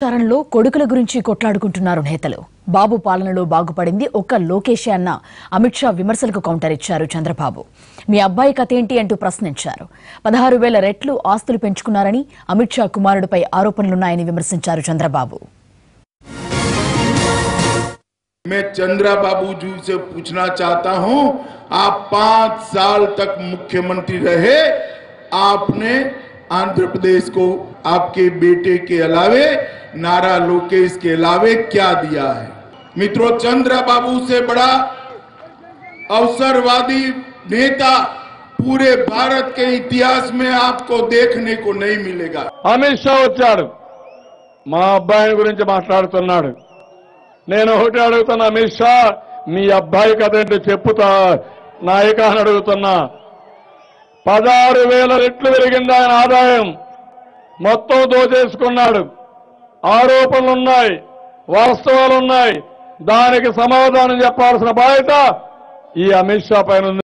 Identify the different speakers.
Speaker 1: తరంలో కొడుకుల గురించి కొట్లాడుకుంటున్నారు నేతలు. బాబు పాలనలో బాగుపడింది ఒక్క లోకేషే అన్న అమిత్ షా విమర్శలకు కౌంటర్ ఇచ్చారు చంద్రబాబు. మీ అబ్బాయి కథేంటి అంటూ ప్రశ్నించారు. 16,000 రెట్లు ఆస్తులు పెంచుకున్నారని అమిత్ షా కుమారుడిపై ఆరోపణలున్నాయని విమర్శించారు చంద్రబాబు.
Speaker 2: मैं चंद्रबाबू जी से पूछना चाहता हूं, आप 5 साल तक मुख्यमंत्री रहे, आपने आंध्र प्रदेश को आपके बेटे के अलावे नारा लोकेश के अलावे क्या दिया है? मित्रों, चंद्रबाबू से बड़ा अवसरवादी नेता पूरे भारत के इतिहास में आपको देखने को नहीं मिलेगा.
Speaker 3: अमित शाह వచ్చాడు, మా అబ్బాయి గురించి మాట్లాడుతున్నాడు. నేను ఒకటి అడుగుతున్నా, అమిత్ షా మీ అబ్బాయి కథేంటో చెప్పుతా నాయక అని అడుగుతున్నా. 16,000 రెట్లు పెరిగింది ఆయన ఆదాయం, మొత్తం దోచేసుకున్నాడు. ఆరోపణలున్నాయి, వాస్తవాలున్నాయి. దానికి సమాధానం చెప్పాల్సిన బాధ్యత ఈ అమిత్ షా పైన ఉంది.